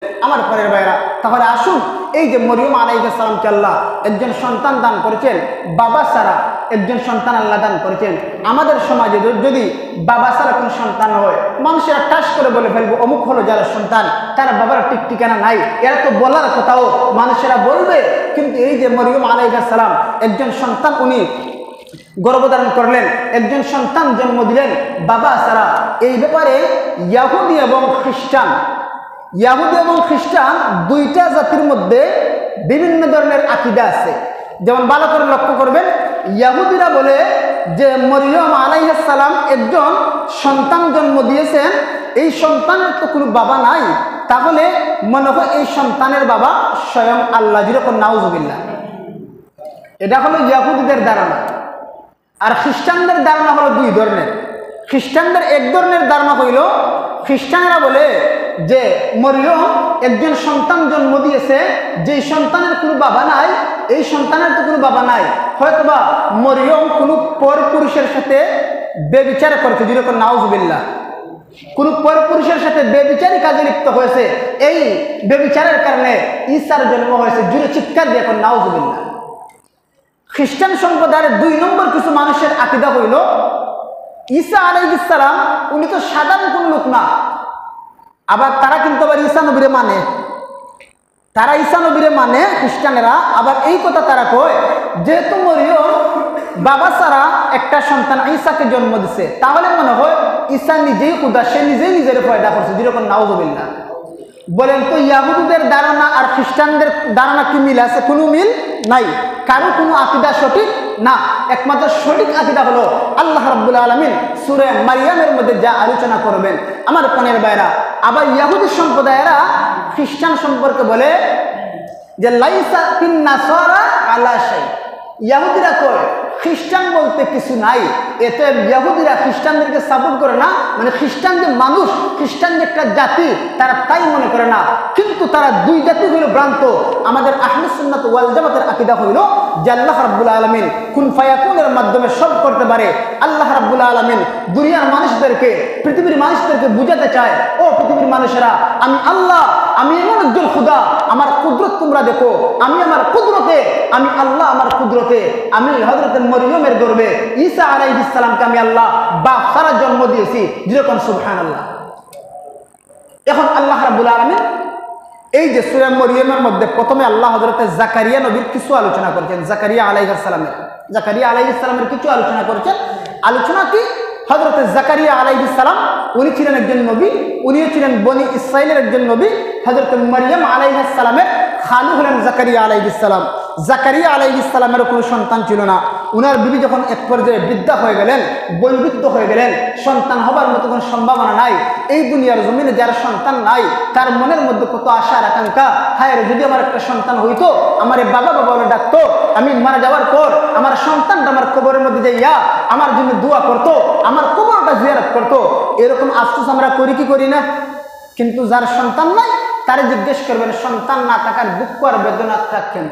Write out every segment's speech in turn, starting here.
আমার পরের ভাইরা, তাহলে আসুন এই যে মরিয়ম আলাইহিস সালামকে আল্লাহ একজন সন্তান দান করেছেন, বাবা ছাড়া একজন সন্তান আল্লাহ দান করেছেন। আমাদের সমাজে যদি বাবা ছাড়া কোনো সন্তান হয়, মানুষেরা টাস করে বলে ফেলবো অমুক হলো যারা সন্তান, তারা বাবার ঠিক ঠিকানা নাই, এরা তো বলার কথাও মানুষেরা বলবে। কিন্তু এই যে মরিয়ম আলাইহিস সালাম একজন সন্তান, উনি গর্ভধারণ করলেন, একজন সন্তান জন্ম দিলেন বাবা ছাড়া। এই ব্যাপারে ইয়াহুদি এবং খ্রিস্টান দুইটা জাতির মধ্যে বিভিন্ন ধরনের আকীদা আছে। যেমন ভালো করে লক্ষ্য করবেন, ইয়াহুদিরা বলে যে মরিয়ম আলাইহিস সালাম একজন সন্তান জন্ম দিয়েছেন, এই সন্তানের তো কোনো বাবা নাই, তাহলে মনে হয় এই সন্তানের বাবা স্বয়ং আল্লাহ। যেরকম নাউজুবিল্লাহ, এটা হলো ইয়াহুদিদের ধারণা। আর খ্রিস্টানদের ধারণা হলো দুই ধরনের। খ্রিস্টানদের এক ধরনের ধারণা হইল, খ্রিস্টানেরা বলে যে মরিয়ম একজন সন্তান জন্ম দিয়েছে, যেই সন্তানের কোনো বাবা নাই, এই সন্তানের তো কোনো বাবা নাই, হয়তোবা মরিয়ম কোনো পরপুরুষের সাথে বেবিচার করেছে, যেরকম নাউজুবিল্লাহ, কোনো পরপুরুষের সাথে বেবিচারী কাজে লিপ্ত হয়েছে, এই বেবিচারের কারণে ঈসার জন্ম হয়েছে। জুড়ে চিৎকার দিয়ে এখন নাউজুবিল্লাহ। খ্রিস্টান সম্প্রদায়ের দুই নম্বর কিছু মানুষের আকীদা হইল, ঈসা আলাইহিস সালাম উনি তো সাধারণ কোন লোক না। আবার তারা কিন্তু আবার ঈসা নবীরে মানে, খ্রিস্টানেরা। আবার এই কথা তারা কয়, যেহেতু মরিয়ম বাবা ছাড়া একটা সন্তান ঈসাকে জন্ম দিছে, তাহলে মনে হয় ঈসা নিজেই খুদা, সে নিজেই নিজের পয়দা করছে। যেরকম নাউজুবিল্লাহ। বলেন তো ইয়াহুদীদের ধারণা আর খ্রিস্টানদের ধারণা কি মিল আছে? কোনো মিল নাই, কারো কোনো আকীদা সঠিক না। একমাত্র সঠিক আকীদা হলো আল্লাহ রাব্বুল আলামিন সূরা মারইয়ামের মধ্যে যা আলোচনা করবেন। আমার প্রাণের ভাইরা, আবার ইয়াহুদি সম্প্রদায়েরা খ্রিস্টান সম্পর্কে বলে যে লাইসা ফিন নাসারা আলা শাই। ইয়াহুদিরা কয় খ্রিস্টান বলতে কিছু নাই। এতে ইয়াহুদিরা খ্রিস্টানদেরকে সাপোর্ট করে না, মানে খ্রিস্টান যে মানুষ, খ্রিস্টান যে একটা জাতি, তারা তাই মনে করে না। কিন্তু তারা দুই জাতি হইল ভ্রান্ত। আমাদের আহলে সুন্নাত ওয়াল জামাতের আকীদা হইল যে আল্লাহ রাব্বুল আলামিন কুন ফায়াকুনের মাধ্যমে সব করতে পারে। আল্লাহ রাব্বুল আলামিন দুনিয়ার মানুষদেরকে, পৃথিবীর মানুষদেরকে বুঝাতে চায়, ও পৃথিবীর মানুষেরা, আমি আল্লাহ, আমি এমন একজন খুদা, আমার কুদরত তোমরা দেখো, আমি আমার কুদরতে, আমি আল্লাহ আমার কুদরতে, আমি হযরত মরিয়মের গর্ভে ঈসা আলাইহিস সালামকে আমি আল্লাহ বাপ ছাড়া জন্ম দিয়েছি। যেরকম সুবহানাল্লাহ। এখন আল্লাহ রাব্বুল আলামিন এই যে সূরা মরিয়মের মধ্যে প্রথমে আল্লাহ হযরত জাকারিয়া নবীর কিছু আলোচনা করেছেন, জাকারিয়া আলাইহিস সালামের কিছু আলোচনা করেছেন। আলোচনা কি? হযরত জাকারিয়া আলাইহিস সালাম উনি ছিলেন একজন নবী, উনিও ছিলেন বনি ইসরাইলের একজন নবী। হযরত মরিয়ম আলাইহিস সালামের খালু হলেন জাকারিয়া আলাইহিস সালাম। জাকারিয়া আলাইহিস সালামের কোনো সন্তান ছিল না। উনার বিবি যখন এক পর্যায়ে বৃদ্ধা হয়ে গেলেন, বয়োবৃদ্ধ হয়ে গেলেন, সন্তান হবার মতো কোনো সম্ভাবনা নাই। এই দুনিয়ার জমিনে যার সন্তান নাই, তার মনের মধ্যে কত আশা আর আকাঙ্ক্ষা, হায় রে যদি আমার একটা সন্তান হইতো, আমার বাবা বাবা বলে ডাকতো, আমি মারা যাওয়ার পর আমার সন্তানটা আমার কবরের মধ্যে যাইয়া আমার জন্য দোয়া করতো, আমার কবরটা জিয়ারত করতো। এরকম আফসোস আমরা করি কি করি না? কিন্তু যার সন্তান নাই, তারে জিজ্ঞেস করবেন সন্তান না থাকার দুঃখ আর বেদনা কেন?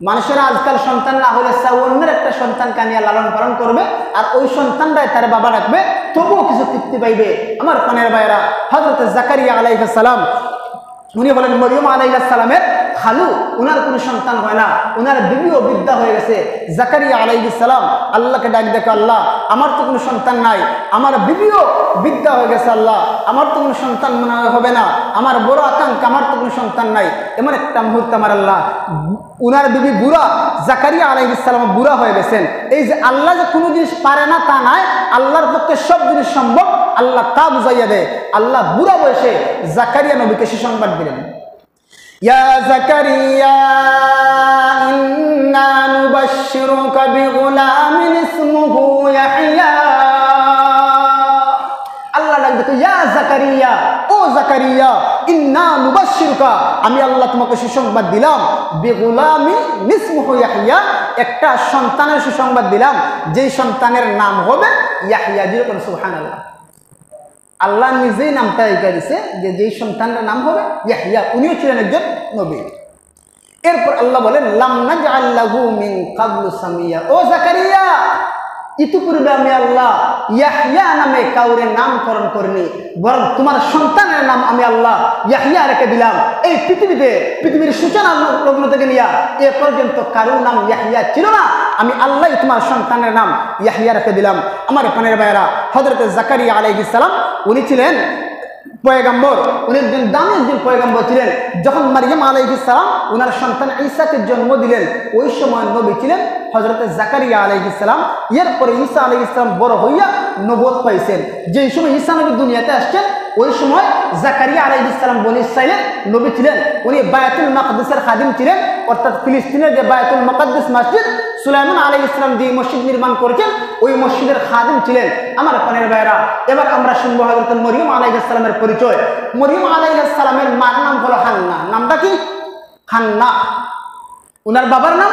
মানুষেরা আজকাল সন্তান না হলে অন্যের একটা সন্তানকে নিয়ে লালন পালন করবে, আর ওই সন্তানটাই তার বাবা রাখবে, তবুও কিছু তৃপ্তি পাইবে। আমার প্রাণের ভাইয়েরা, হযরত জাকারিয়া আলাইহিস সালাম উনি হলেন মরিয়ম আলাইহিস সালামের খালু। উনার কোনো সন্তান হয় না, উনার বিবিও বৃদ্ধা হয়ে গেছে। জাকারিয়া আলাইহিস সালাম আল্লাহকে ডাক দেখো, আল্লাহ আমার তো কোনো সন্তান নাই, আমার বিবিও বৃদ্ধা হয়ে গেছে, আল্লাহ আমার তো কোনো সন্তান মনে হবে না, আমার বড় আকাঙ্ক্ষা, আমার তো কোনো সন্তান নাই। এমন একটা মুহূর্ত আমার আল্লাহ, উনার বিবি বুড়া, জাকারিয়া আলাইহিস সালাম বুড়া হয়ে গেছেন। এই যে আল্লাহ যে কোনো জিনিস পারে না তা নয়, আল্লাহর পক্ষে সব জিনিস সম্ভব, আল্লাহ তা বুঝাইয়া দেয়। আল্লাহ বুড়া বয়সে জাকারিয়া নবীকে সুসংবাদ দিলেন, ইয়া জাকারিয়া ইন্না নুবাশশিরুকা বিগুলামিন ইসমুহু ইয়াহইয়া। আল্লাহ ডাক দেখো, ইয়া জাকারিয়া, ও জাকারিয়া, ইন্না নুবাশশিরুকা, আমি আল্লাহ তোমাকে সুসংবাদ দিলাম, বিগুলামিন ইসমুহু ইয়াহইয়া, একটা সন্তানের সুসংবাদ দিলাম, যেই সন্তানের নাম হবে ইয়াহইয়া। যেরকম সুবহানাল্লাহ, আল্লাহ নিজেই নামটা দিয়েছে যে যেই সন্তানের নাম হবে ইয়াহইয়া, উনিও ছিলেন একজন নবী। এরপর আল্লাহ বলেন লাম নাজআল লাহু মিন ক্বাবলু সামিয়া, ও জাকারিয়া ইতিপূর্বে আমি আল্লাহ ইয়াহইয়া নামে কাউরে নামকরণ করিনি, বরং তোমার সন্তানের নাম আমি আল্লাহ ইয়াহইয়া রেখে দিলাম। এই পৃথিবীর সূচনা লগ্ন থেকে নিয়ে এ পর্যন্ত কারোর নাম ইয়াহইয়া ছিল না, আমি আল্লাহ তোমার সন্তানের নাম ইয়াহইয়া রেখে দিলাম। আমার প্রাণের ভাইয়েরা, হযরত জাকারিয়া আলাইহিস সালাম উনি ছিলেন পয়গম্বর, উনি একজন দামি একজন পয়গম্বর ছিলেন। যখন মারিয়াম আলাইহিস সালাম ওনার সন্তান ঈসাকে জন্ম দিলেন, ওই সময় নবী ছিলেন হযরত জাকারিয়া আলাইহিস সালাম। এরপরে ঈসা আলাইহিস সালাম বড় হইয়া নবুয়ত পাইছেন। যেই সময় ঈসা নবী দুনিয়াতে আসছেন, ওই সময় জাকারিয়া আলাইহিস সালাম বনী ইসরাইলের নবী ছিলেন। উনি বায়তুল মাকদিসের খাদিম ছিলেন, অর্থাৎ ফিলিস্তিনের যে বায়তুল মাকদিস মসজিদ সুলাইমান আলাইহিস সালাম যে মসজিদ নির্মাণ করেছেন, ওই মসজিদের খাদিম ছিলেন। আমার প্রাণের ভাইয়েরা, এবার আমরা শুনবো হযরত মরিয়ম আলাইহিস সালামের পরিচয়। মরিয়ম আলাইহিস সালামের মার নাম হলো হান্না। নামটা কি? হান্না। ওনার বাবার নাম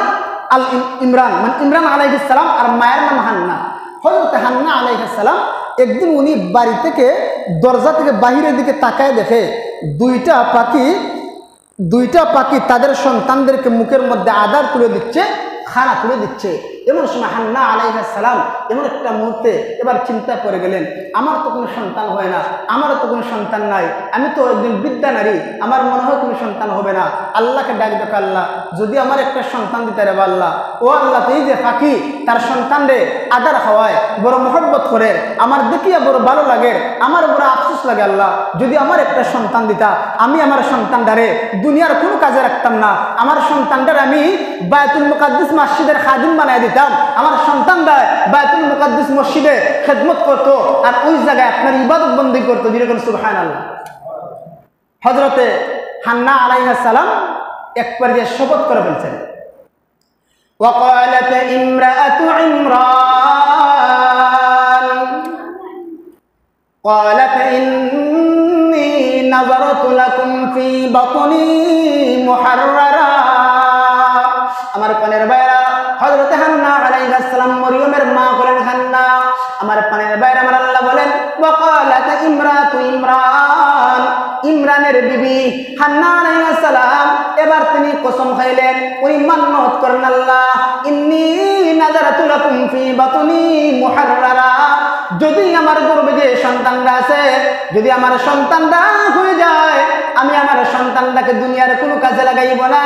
আল ইমরান, মানে ইমরান আলাইহিস সালাম, আর মায়ের নাম হান্না। হযরত হান্না আলাইহিস সালাম একদিন উনি বাড়ি থেকে দরজা থেকে বাহিরের দিকে তাকায় দেখে দুইটা পাখি তাদের সন্তানদেরকে মুখের মধ্যে আদার তুলে দিচ্ছে, খানা তুলে দিচ্ছে। এমন সময় হান্না আলাইহিস সালাম এমন একটা মুহূর্তে এবার চিন্তা করে গেলেন, আমার তো কোনো সন্তান হয় না, আমারও তো কোনো সন্তান নাই, আমি তো একজন বিদ্যা নারী, আমার মনে হয় কোনো সন্তান হবে না। আল্লাহকে ডাক দেখো, আল্লাহ যদি আমার একটা সন্তান দিতে রে আল্লাহ, ও আল্লাহ তুই যে পাখি তার সন্তান রে আদার খাওয়ায়, বড় মহব্বত করে, আমার দেখিয়া বড় ভালো লাগে, আমার বড় আফসোস লাগে, আল্লাহ যদি আমার একটা সন্তান দিতা, আমি আমার সন্তানটারে দুনিয়ার কোনো কাজে রাখতাম না, আমার সন্তানটারে আমি বায়তুল মুকাদ্দিস মসজিদের খাদিম বানায় দিতাম, আমার সন্তানরা বায়তুল মুকাদ্দিস মসজিদে খেদমত করতো, আর ওই জায়গায় আপনার ইবাদত বন্দী করতো। যেরকম সুবহানাল্লাহ। হযরতে হান্না আলাইহিস সালাম একবার যে শপথ করে ফেলছেন, ওয়াকালাত ইমরাআতু ইমরান ক্বালাত ইন্নী নাযারতু লাকুম ফি বাতনি মুহাররারা। আমার প্রাণের ভাইরা, হযরত হান্না আলাইহিস সালাম মরিয়মের মা বলেন হান্না। আমার প্রাণের ভাইরা, আমার আল্লাহ বলেন ওয়াকালাত ইমরাতু ইমরান, ইমরানের বিবি হান্না আলাইহিস সালাম এবার তিনি কসম খাইলেন, উনি মান্নত করেন, আল্লাহ ইন্নী নাযারতু লাকুম ফি বাতনি মুহাররারা, যদি আমার গর্ভে যে সন্তানরা আছে, যদি আমার সন্তানরা হয়ে যায়, আমি আমার সন্তানটাকে দুনিয়ার কোনো কাজে লাগাইব না,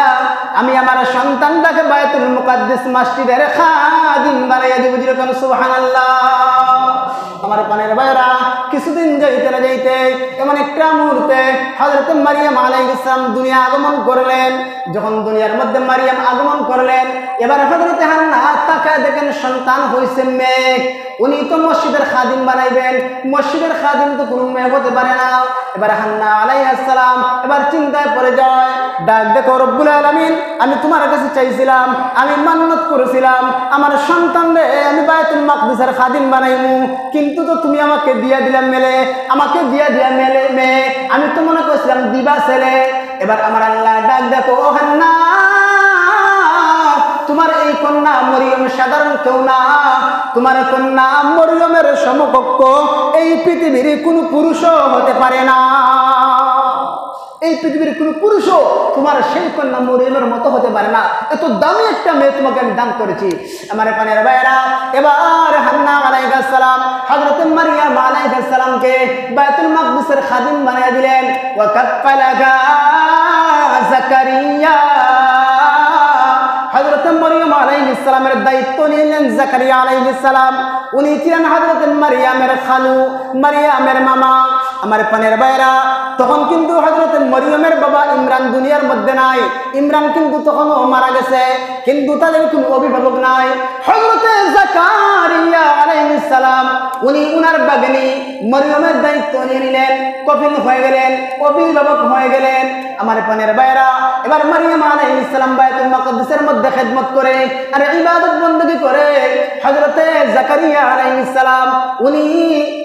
আমি আমার সন্তানটাকে বায়তুল মুকাদ্দিস মসজিদের খাদিম বানাইয়া দিব। যেরকম সুবহানাল্লাহ। আমার প্রাণের ভাইরা, কিছুদিন যাইতে না যাইতে এমন একটা মুহূর্তে হযরত মারিয়াম আলাইহিস সালাম দুনিয়া আগমন করলেন। যখন দুনিয়ার মধ্যে মারিয়াম আগমন করলেন, এবার হযরত হান্না তাকায় দেখেন সন্তান হইছে মেয়ে। উনি তো মসজিদের খাদিম বানাইবেন, মসজিদের খাদিম তো কোনো মেয়ে হতে পারে না। এবার হান্না আলাইহিস সালাম এবার চিন্তায় পড়ে যায়, ডাক দেখো রব্বুল আলামিন, আমি তোমার কাছে চাইছিলাম, আমি মান্নত করেছিলাম আমার সন্তানরে আমি বায়তুল মাকদিসের খাদিম বানাইমু, কিন্তু তো তুমি আমাকে দিয়া দিলাম মেলে, আমাকে দিয়া মেয়ে, আমি তো মনে করছিলাম দিবা ছেলে। এবার আমার আল্লাহ ডাক দেখো, ও হান্না, তোমার এই কন্যা মরিয়ম সাধারণ কেউ না, তোমার কন্যা মরিয়মের সমকক্ষ এই পৃথিবীর কোনো পুরুষও হতে পারে না। এই পৃথিবীর কোনো পুরুষও তোমার সেই কন্যা মরিয়মের মতো হতে পারে না। এত দামি একটা মেয়ে তোমাকে আমি দান করেছি। আমার প্রাণের ভাইয়েরা, এবার হান্না আলাইহিস সালাম হযরত মারিয়াম আলাইহিস সালামকে বায়তুল মাকদিসের খাদিম বানিয়ে দিলেন। ওয়া কাফালাকা জাকারিয়া, হযরত মারিয়াম আলাইহিস সালামের দায়িত্ব নিলেন জাকারিয়া আলাইহিস সালাম। উনি ছিলেন হযরত মারিয়ামের খালু, মারিয়ামের মামা। আমার প্রাণের ভাইয়েরা, তখন কিন্তু হযরত মরিয়মের বাবা ইমরান দুনিয়ার মধ্যে নাই। ইমরান কিন্তু তখনও মারা গেছে, কিন্তু তাদের কোনো অভিভাবক নাই। হযরত জাকারিয়া আলাইহিস সালাম উনি উনার বাগনি মরিয়মের দায়িত্ব নিয়ে নিলেন, কফিল হয়ে গেলেন, অভিভাবক হয়ে গেলেন। আমার প্রাণের ভাইয়েরা, এবার মারিয়াম আলাইহিস সালাম বায়তুল মাকদিসের মধ্যে খেদমত করে আর ইবাদত বندگی করে। হযরত জাকারিয়া আলাইহিস সালাম উনি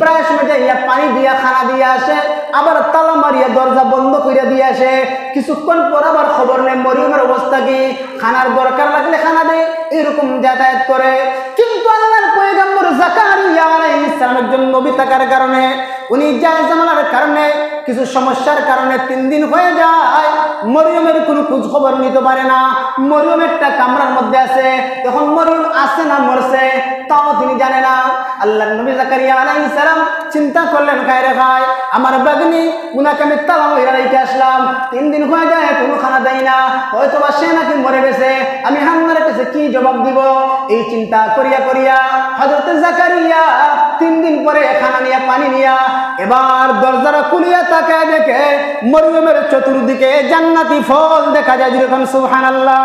প্রায় সময় যাইয়া পানি দিয়া খানা দিয়ে আসে, আবার তালা মারিয়া দরজা বন্ধ করে দিয়ে আসে। কিছুক্ষণ পর আবার খবর নেই মরিয়মের অবস্থা কি, খানার দরকার লাগলে খানা দেয়, এরকম যাতায়াত করে। কিন্তু আল্লাহর পয়গম্বর জাকারিয়া আলাইহিস সালাম একজন নবী থাকার কারণে, উনি জায়জামালার কারণে, কিছু সমস্যার কারণে 3 দিন হয়ে যায় মরিয়মের কোনো খোঁজ খবর নিতে পারে না। মরিয়ম একটা কামরার মধ্যে আছে, এখন মরিয়ম আছে না মরছে তাও তিনি জানে না। আল্লাহর নবী জাকারিয়া আলাইহিস সালাম চিন্তা করলেন, খায়রে খায় আমার বাগনি উনাকে আমি তালা মহিলা রেখে আসলাম, 3 দিন হয়ে যায় কোনো খানা দেয় না, হয়তো বা সে নাকি মরে গেছে, আমি হান্নার কাছে কি জবাব দিব? এই চিন্তা করিয়া করিয়া হযরত জাকারিয়া 3 দিন পরে খানা নিয়ে পানি নিয়া এবার দরজাটা খুলিয়া তাকায় দেখে মরিয়মের চতুর্দিকে জান্নাতি ফল দেখা যায়। যেরকম সুবহানাল্লাহ,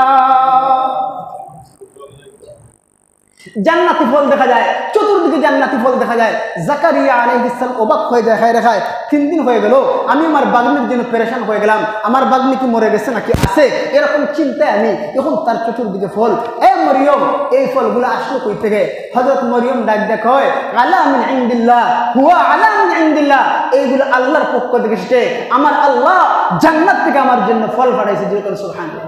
জান্নাতি ফল দেখা যায়, চতুর্দিকে জান্নাতি ফল দেখা যায়। জাকারিয়া আলাইহিস সালাম অবাক হয়ে যায়, হায় রে হায় 3 দিন হয়ে গেল, আমি আমার বাগ্নির জন্য পেরেশান হয়ে গেলাম, আমার বাগ্নি কি মরে গেছে নাকি আছে, এরকম চিন্তায় আমি এখন তার চতুর্দিকে ফল। এ মরিয়ম, এই ফলগুলো আসলো কই থেকে? হযরত মরিয়ম ডাক দেখে হয় আলা মিন ইনদিল্লাহ, হুয়া আলা মিন ইনদিল্লাহ, এইগুলো আল্লাহর পক্ষ থেকে এসেছে, আমার আল্লাহ জান্নাত থেকে আমার জন্য ফল পাঠাইছে। যেরকম সুবহানাল্লাহ।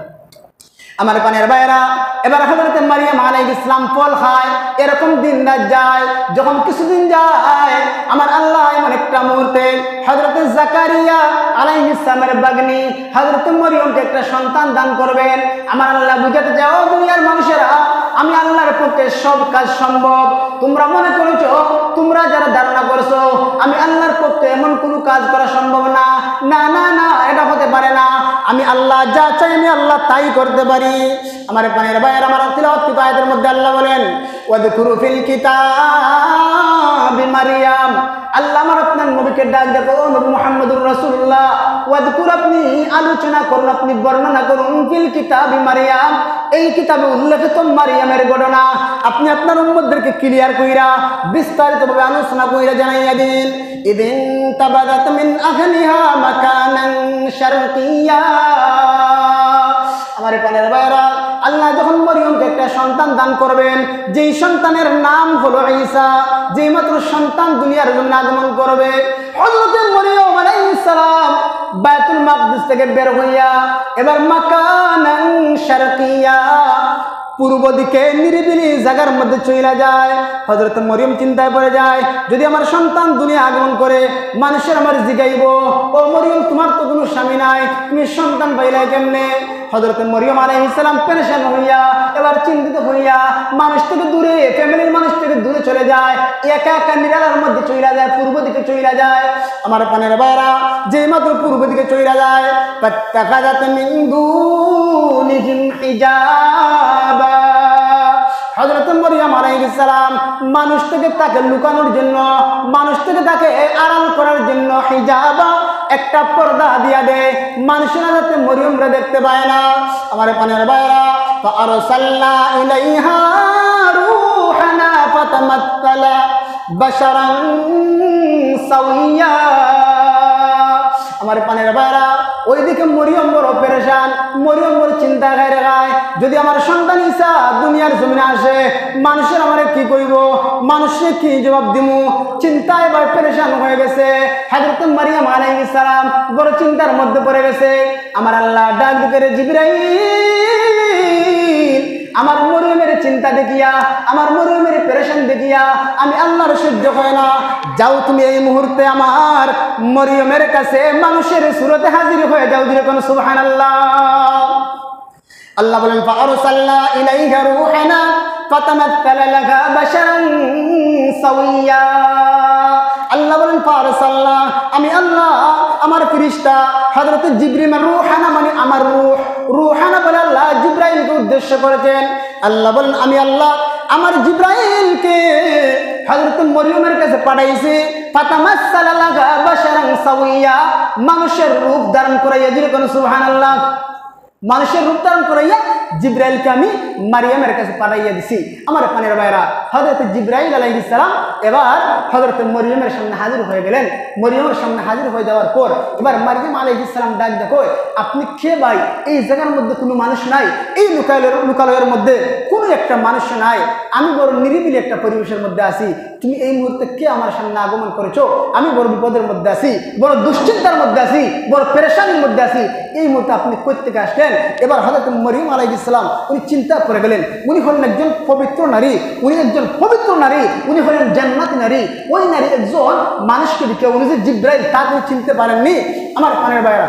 আমার পানের ভাইরা, এবার হযরত মারিয়াম আলাইহিস সালাম ফল খায়, এরকম দিন রাত যায়। যখন কিছুদিন যায় আমার আল্লাহ এমন একটা মুহূর্তে হযরত জাকারিয়া আলাইহিস সালামের বাগ্নি হযরত মরিয়মকে একটা সন্তান দান করবেন। আমার আল্লাহ বুঝাতে চায়, ও দুনিয়ার মানুষেরা, আমি আল্লাহর পক্ষে সব কাজ সম্ভব। তোমরা মনে করেছো, তোমরা যারা ধারণা করছো আমি আল্লাহর পক্ষে এমন কোনো কাজ করা সম্ভব না, না না না, এটা হতে পারে না। আমি আল্লাহ যা চাই আমি আল্লাহ তাই করতে পারি। আমার পানের ভাইয়ের, আমার তিলাওয়াত আয়াতের মধ্যে আল্লাহ বলেন ওয়াযকুরু ফিল কিতাবি মারইয়াম, আল্লাহ আমার আপনার নবীকে ডাক দেখো, ও নবী মুহাম্মদুর রাসূলুল্লাহ, ওয়াযকুর, আপনি আলোচনা করুন, আপনি বর্ণনা করুন, ফিল কিতাবি মারইয়াম, এই কিতাবে উল্লেখিত মারইয়ামের ঘটনা আপনি আপনার উম্মতদেরকে ক্লিয়ার কইরা বিস্তারিতভাবে আলোচনা কইরা জানাইয়া দিন। ইদিন তাবাদাত মিন আহলিহা মাকানান শারকিয়া। আমার পানের ভাইরা, আল্লাহ যখন মরিয়মকে একটা সন্তান দান করবেন, যেই সন্তানের নাম হলো ঈসা, যেই মাত্র সন্তান দুনিয়ার জন্য আগমন করবে, হযরত মরিয়ম আলাইহিস সালাম বাইতুল মাকদিস থেকে বের হইয়া এবার মাকানান শারকিয়া, পূর্ব দিকে নিরিবিলি জায়গার মধ্যে চলে যায়। হযরত মরিয়ম চিন্তায় পড়ে যায়, যদি আমার সন্তান দুনিয়া আগমন করে মানুষের আমার জিগাইব, ও মরিয়ম তোমার তো কোনো স্বামী নাই, তুমি সন্তান পাইলে কেমনে? হযরত মরিয়ম আলাইহিস সালাম পেরেশান হইয়া এবার চিন্তিত হইয়া মানুষ থেকে দূরে, ফ্যামিলির মানুষ থেকে দূরে চলে যায়, একা একা নিরালার মধ্যে চলে যায়, পূর্ব দিকে চলে যায়। আমার পানের ভাইরা, যেই মাত্র পূর্ব দিকে চলে যায়, ফাত্তাখাযাত মিন দুনিহিম হিজাবা, হযরত মরিয়ম আলাইহিস সালাম মানুষ থেকে তাকে লুকানোর জন্য, মানুষ থেকে তাকে আড়াল করার জন্য হিজাবা, একটা পর্দা দিয়া দেয়, মানুষেরা যাতে মরিয়মরা দেখতে পায় না। আমার পানের ভাইরা, ফাআরসালনা ইলাইহা রূহানা ফাতামাত্তালা বাশারান সাওয়্যা। আমার পানের ভাইরা, ওইদিকে মরিয়ম বড় পেরেশান, মরিয়ম বড় চিন্তা করে রায়, যদি আমার সন্তান ঈসা দুনিয়ার জমিনে আসে মানুষের আমারে কি কইব, মানুষে কি জবাব দিমু, চিন্তায় ভাই পেরেশান হয়ে গেছে। হযরত মারিয়াম আলাইহিস সালাম বড় চিন্তার মধ্যে পড়ে গেছে। আমার আল্লাহ ডাক দিতে, জিবরাইল, আমার মরিয়মের চিন্তা দেখিয়া, আমার মরিয়মের পেরেশান দেখিয়া আমি আল্লাহর সহ্য হয় না, যাও তুমি এই মুহূর্তে আমার মরিয়মের কাছে মানুষের সুরতে হাজির হয়ে যাও। যেরকম সুবহানাল্লাহ। আল্লাহ বলেন ফাআরসালনা ইলাইহা রূহানা ফাতামাত্তালা লাহা বাশারান সাওয়্যা। আল্লাহ বলেন ফাআরসালনা, আমি আল্লাহ আমার ফেরেশতা হযরত জিবরিল, রূহানা মানে আমার রূহ, রূহানা বলে আল্লাহ জিবরাইলকে উদ্দেশ্য করেছেন। আল্লাহ বলেন আমি আল্লাহ আমার জিবরাইলকে হযরত মরিয়মের কাছে পাঠাইছি, ফাতামাসসালা লাহা বাশারান সাওয়্যা, মানুষের রূপ ধারণ করাইয়া। যেরকম সুবহানাল্লাহ, মানুষের রূপ ধারণ করাইয়া জিবরাইলকে আমি মারিয়ামের কাছে পাঠাইয়া দিছি। আমার পানের ভাইরা, হযরত জিবরাইল আলাইহিস সালাম এবার হযরত মরিয়মের সামনে হাজির হয়ে গেলেন। মরিয়মের সামনে হাজির হয়ে যাওয়ার পর এবার মারিয়াম আলাইহিস সালাম ডাক দেখো, আপনি কে ভাই? এই জায়গার মধ্যে কোনো মানুষ নাই, এই লোকালয়ের মধ্যে কোনো একটা মানুষ নাই, আমি বড় নিরিবিলি একটা পরিবেশের মধ্যে আছি, তুমি এই মুহূর্তে কে আমার সামনে আগমন করেছো? আমি বড় বিপদের মধ্যে আছি, বড় দুশ্চিন্তার মধ্যে আছি, বড় পেরেশানির মধ্যে আছি, এই মুহূর্তে আপনি কই থেকে আসলেন? এবার হযরত মরিয়ম আলাইহিস সালাম উনি চিন্তা করে গেলেন, উনি হলেন একজন পবিত্র নারী, উনি একজন পবিত্র নারী, উনি হলেন জান্নাতি নারী। ওই নারী একজন মানুষকে দেখে উনি যে জিবরাইল তা তিনি চিনতে পারেননি। আমার পানের ভাইরা,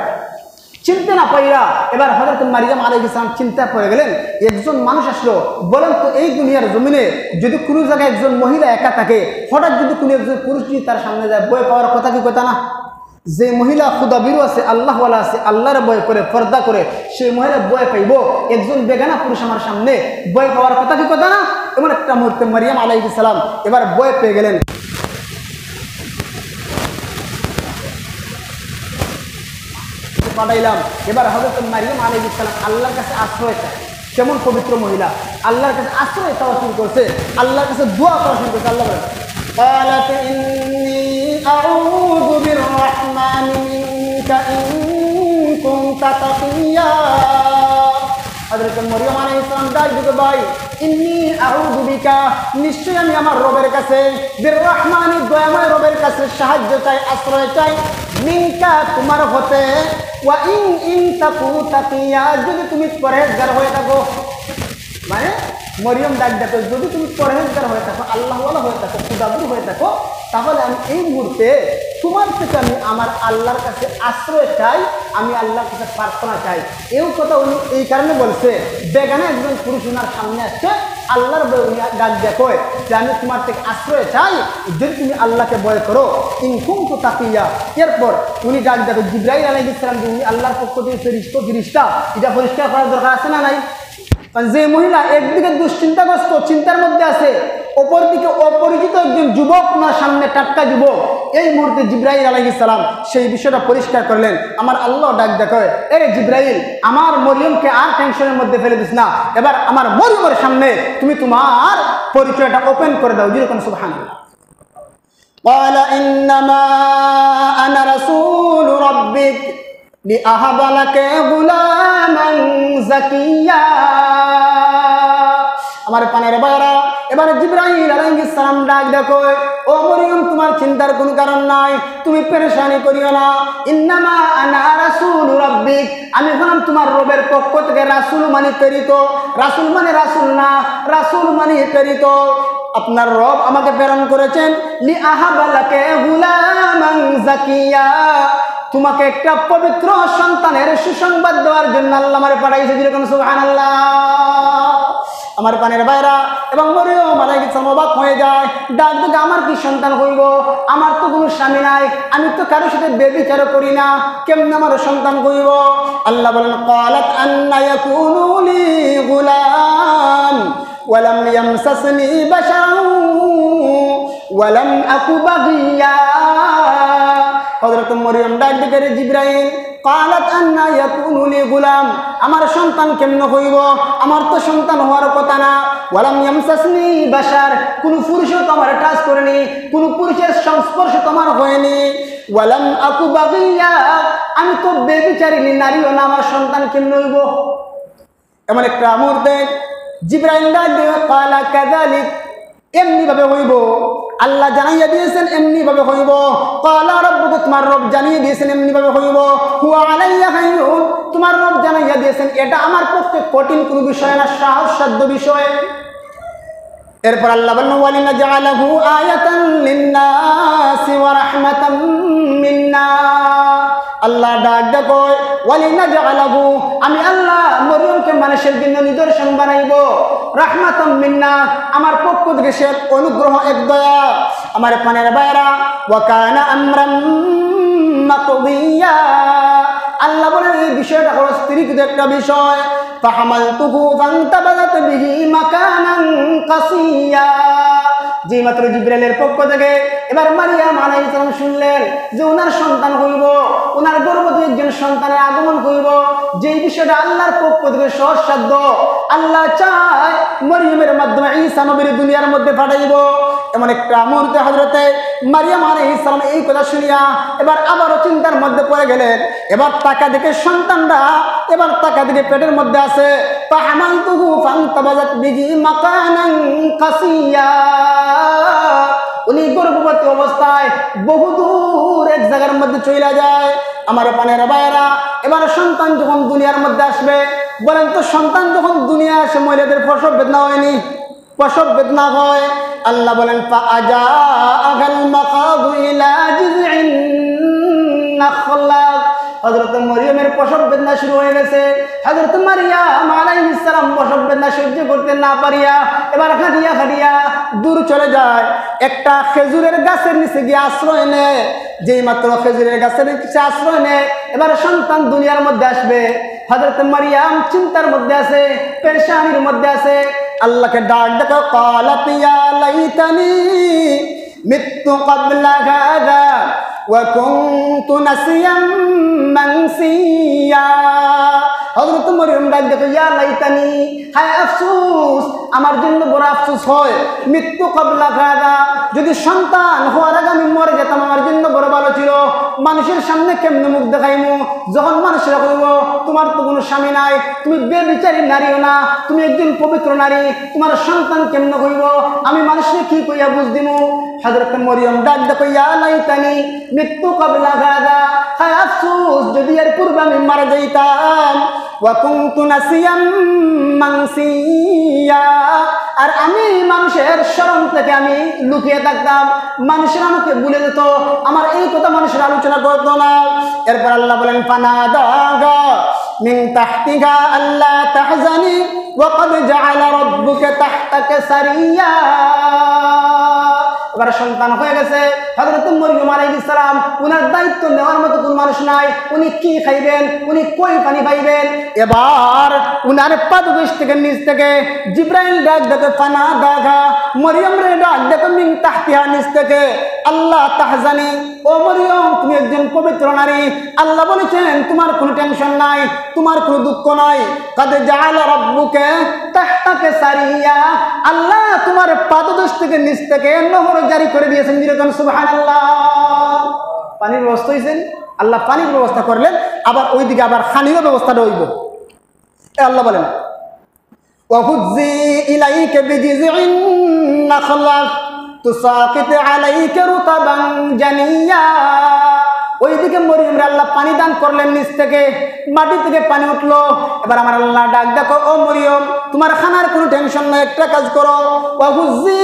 চিনতে না পাইরা এবার হযরত মারিয়াম আলাইহিস সালাম চিন্তা পড়ে গেলেন, একজন মানুষ আসলো, বলেন তো এই দুনিয়ার জমিনে যদি কোনো জায়গায় একজন মহিলা একা থাকে, হঠাৎ যদি কোনো একজন পুরুষ যদি তার সামনে যায়, ভয় পাওয়ার কথা কি কথা না? যে মহিলা খুদাবিরু আছে, আল্লাহওয়ালা আছে, আল্লাহর ভয় করে পর্দা করে, সেই মহিলা ভয় পাইব একজন বেগানা পুরুষ আমার সামনে, ভয় পাওয়ার কথা কি কথা না? এমন একটা মুহূর্তে মারিয়াম আলাইহিস সালাম এবার ভয় পেয়ে গেলেন। পাঠাইলাম এবার হযরত মারিয়াম আলাইহিস সালাম আল্লাহর কাছে আশ্রয় চায়। কেমন পবিত্র মহিলা, আল্লাহর কাছে আশ্রয় চাওয়া শুরু করছে, আল্লাহর কাছে দোয়া করা শুরু করছে। আল্লাহ বলেন قالت إني أعوذ بالرحمن منك إن كنت تقيا। হযরত মারিয়াম আলাইহিস সালাম ডাক দিতে ভাই, ইন্নী আউযু বিকা, নিশ্চয় আমি আমার রবের কাছে, বির রহমানি দয়াময় রবের কাছে সাহায্য চাই, আশ্রয় চাই, মিনকা তোমার হতে, ওয়া ইন তাকু তাকিয়া, যদি তুমি পরহেজগার হয়ে থাকো। মানে মরিয়ম ডাক দেখো, যদি তুমি পরহেজগার হয়ে থাকো, আল্লাহওয়ালা হয়ে থাকো, খুদাবুর হয়ে থাকো, তাহলে আমি এই মুহূর্তে তোমার থেকে আমি আমার আল্লাহর কাছে আশ্রয় চাই, আমি আল্লাহর কাছে প্রার্থনা চাই। এই কথা উনি এই কারণে বলছে, বেগানা একজন পুরুষ উনার সামনে আসছে, আল্লাহর ভয় উনি ডাক দেখো যে আমি তোমার থেকে আশ্রয় চাই, যদি তুমি আল্লাহকে ভয় করো, ইন কুনতু তাকিয়া। এরপর উনি ডাক দেখো জিবরাইল আলাইহিস সালাম, যে উনি আল্লাহর পক্ষ থেকে ফেরেশতা, এটা পরিষ্কার করার দরকার আছে না নাই? যে মহিলা একদিকে দুশ্চিন্তাগ্রস্ত, চিন্তার মধ্যে আছে, অপরদিকে অপরিচিত একজন যুবক ওনার সামনে, টাটকা যুবক, এই মুহূর্তে জিবরাইল আলাইহিস সালাম সেই বিষয়টা পরিষ্কার করলেন। আমার আল্লাহ ডাক দেখো, এরে জিবরাইল, আমার মরিয়মকে আর টেনশনের মধ্যে ফেলে দিস না, এবার আমার মরিয়মের সামনে তুমি তোমার পরিচয়টা ওপেন করে দাও। যেরকম সুবহানাল্লাহ। قال إنما أنا رسول ربك لأهب لك غلاما زكيا। আমার পানের বাইরা, এবারে জিবরাইল আলাইহিস সালাম ডাক দেখো, ও মরিয়ম, তোমার চিন্তার কোনো কারণ নাই, তুমি পেরেশানি করিও না। ইন্নামা আনা রাসূল রাব্বিক, আমি হলাম তোমার রবের পক্ষ থেকে রাসূল মানে প্রেরিত। রাসূল মানে রাসূল না, রাসূল মানে প্রেরিত। আপনার রব আমাকে প্রেরণ করেছেন লি আহাবা লাকা গুলামান জাকিয়া, তোমাকে একটা পবিত্র সন্তানের সুসংবাদ দেওয়ার জন্য আল্লাহ আমারে পাঠাইছে। যেরকম সুবহানাল্লাহ। আমার পানের বাইরা এবং মরিয়ম আলাইহিস সালাম অবাক হয়ে যায়, ডাক দেখে আমার কি সন্তান হইব, আমার তো কোনো স্বামী নাই, আমি তো কারোর সাথে ব্যভিচার করি না, কেমন আমার সন্তান হইব? আল্লাহ বলেন ক্বালাত আন্না ইয়াকুনু লি গুলাম ওয়ালাম ইয়ামসাসনি বাশারুন ওয়ালাম আকু বাগিয়া। হযরত মরিয়ম ডাক দেখে জিবরাইল, ক্বালাত আন্না ইয়াকুনু লি গুলাম, আমার সন্তান কেমন হইব, আমার তো সন্তান হওয়ার কথা না। ওয়ালাম ইয়ামসাসনি বাশার, কোন পুরুষও তো আমার টাচ করেনি, কোন পুরুষের সংস্পর্শ তো আমার হয়নি। ওয়ালাম আকু বাগিয়া, আমি তো ব্যভিচারিণী নারীও না, আমার সন্তান কেমন হইব? এমন একটা মুহূর্তে জিবরাইল ডাক দিয়ে ক্বালা কাযালিক, এমনি ভাবে হইব, আল্লাহ জানাইয়া দিয়েছেন এমনি ভাবে হইব। ক্বালা রাব্বুকা, তোমার রব জানিয়ে দিয়েছেন এমনি ভাবে হইব। হুয়া আলাইয়া হাইয়ুন, তোমার রব জানাইয়া দিয়েছেন এটা আমার পক্ষে কঠিন কোনো বিষয় না, সাহসসাধ্য বিষয়। এরপর আল্লাহ বলেন ওয়ালিনাজআলাহু আয়াতান লিন্নাসি ওয়া রাহমাতাম মিন্না। আল্লাহ ডাক দেখো, ওয়ালিনাজআলাহু, আমি আল্লাহ মরিয়মকে মানুষের জন্য নিদর্শন বানাইব, রাহমাতাম মিন্না, আমার পক্ষ থেকে সে অনুগ্রহ, এক দয়া। আমার পানের বাইরা, ওয়া কানা আমরাম মাকদিয়া। আল্লাহ বলেন এই বিষয়টা হলো স্থিরীকৃত একটা বিষয়। ফাহামালতুহু ফান্তাবাযাত বিহি মাকানান কাসিয়া। যে মাত্র জিবরাইলের পক্ষ থেকে এবার মারিয়াম আলাইহিস সালাম শুনলেন যে ওনার সন্তান হইব, ওনার গর্ভবতী একজন সন্তানের আগমন হইব, যে বিষয়টা আল্লাহর পক্ষ থেকে সহজসাধ্য, আল্লাহ চায় মরিয়মের মাধ্যমে ঈসা নবীর দুনিয়ার মধ্যে পাঠাইব। এমন একটা মুহূর্তে হযরতে মারিয়াম আলাইহিস সালাম এই কথা শুনিয়া এবার আবারও চিন্তার মধ্যে পড়ে গেলেন। এবার তাকা দেখে সন্তানরা এবার তাকা দেখে পেটের মধ্যে আছে। ফাহামালতুহু ফান্তাবাযাত বিহি মাকানান কাসিয়া, উনি গর্ভবতী অবস্থায় বহুদূর এক জায়গার মধ্যে চলে যায়। আমার পানের ভাইয়েরা, এবার সন্তান যখন দুনিয়ার মধ্যে আসবে, বলেন তো সন্তান যখন দুনিয়া আসে মহিলাদের প্রসব বেদনা হয়নি? প্রসব বেদনা হয়। আল্লাহ বলেন ফাআজাআল মাকাদু ইলা জিযইন নাখলা, হযরত মরিয়মের প্রসব বেদনা বেদনা শুরু হয়ে গেছে। হযরত মারইয়াম আলাইহিস সালাম প্রসব বেদনা সহ্য করতে না পারিয়া এবার খাটিয়া খাটিয়া দূর চলে যায়, একটা খেজুরের গাছের নিচে গিয়ে আশ্রয় নেয়। যেই মাত্র খেজুরের গাছের নিচে আশ্রয় নেয়, এবার সন্তান দুনিয়ার মধ্যে আসবে। হযরত মারইয়াম চিন্তার মধ্যে আছে, পেরেশানির মধ্যে আছে। আল্লাহকে ডাক দেখো, ক্বালাত ইয়া লাইতানি মিততু ক্বাবলা হাযা ওয়া কুনতু নাসিয়াম মানসিয়া। হযরত মারইয়াম ডাক দেখো, ইয়া লাইতানি, হায় আফসোস, আমার জন্য বড় আফসোস হয়। মৃত্যু ক্বাবলা হাযা, যদি সন্তান হওয়ার আগে আমি মরে যেতাম আমার জন্য বড় ভালো ছিল। মানুষের সামনে কেমনে মুখ দেখাইমু? যখন মানুষেরা কইব তোমার তো কোনো স্বামী নাই, তুমি বেবিচারী নারীও না, তুমি একজন পবিত্র নারী, তোমার সন্তান কেমনে হইব? আমি মানুষকে কি কইয়া বুঝ দিমু? হযরত মারইয়াম ডাক দেখো, ইয়া লাইতানি মৃত্যু ক্বাবলা হাযা, হায় আফসোস, যদি এর পূর্বে আমি মারা যাইতাম। ওয়া কুনতু নাসিয়াম মানসিয়া, আর আমি মানুষের শরম থেকে আমি লুকিয়ে থাকতাম, মানুষের আমাকে ভুলে যেত, আমার এই কথা মানুষের আলোচনা করতো না। এরপর আল্লাহ বলেন, ফানাদাগা মিন তাহতিহা আল্লা তাহজানি ওয়া ক্বাদ জাআলা রাব্বুকা তাহতাকা সারিয়া। এবার সন্তান হয়ে গেছে। হযরত মারইয়াম আলাইহিস সালাম, উনার দায়িত্ব নেওয়ার মতো কোন মানুষ নাই। উনি কি খাইবেন, উনি কই পানি পাইবেন? এবার উনার পাদদেশ থেকে নিচ থেকে জিবরাইল ডাক দেখে, ফানাদাগা, মারইয়াম রে ডাক দেখে, মিন তাহতিহা, নিচ থেকে, আল্লাহ তাহজানি, ও মারইয়াম তুমি একজন পবিত্র নারী, আল্লাহ বলেছেন তোমার কোনো টেনশন নাই, তোমার কোনো দুঃখ নাই। ক্বাদ জাআলা রাব্বুকা তাহতাকা সারিয়া, আল্লাহ তোমার পাদদেশ থেকে নিচ থেকে নহর জারি করে দিয়েছেন। যেরকম সুবহানাল্লাহ, পানির ব্যবস্থা হয়েছেন, আল্লাহ পানির ব্যবস্থা করলেন, আবার ওইদিকে আবার খানিরও ব্যবস্থাটা হইব। আল্লাহ বলেন, ওয়াহুজ্জি ইলাইকা বিজিযিন নাখলা তুসাকিত আলাইকা রুতাবান জানিয়া। ওইদিকে মারইয়ামরে আল্লাহ পানি দান করলেন, নিচ থেকে মাটি থেকে পানি উঠলো। এবার আমার আল্লাহ ডাক দেখো, ও মারইয়াম তোমার খানার কোনো টেনশন নাই, একটা কাজ করো, ওয়াহুজ্জি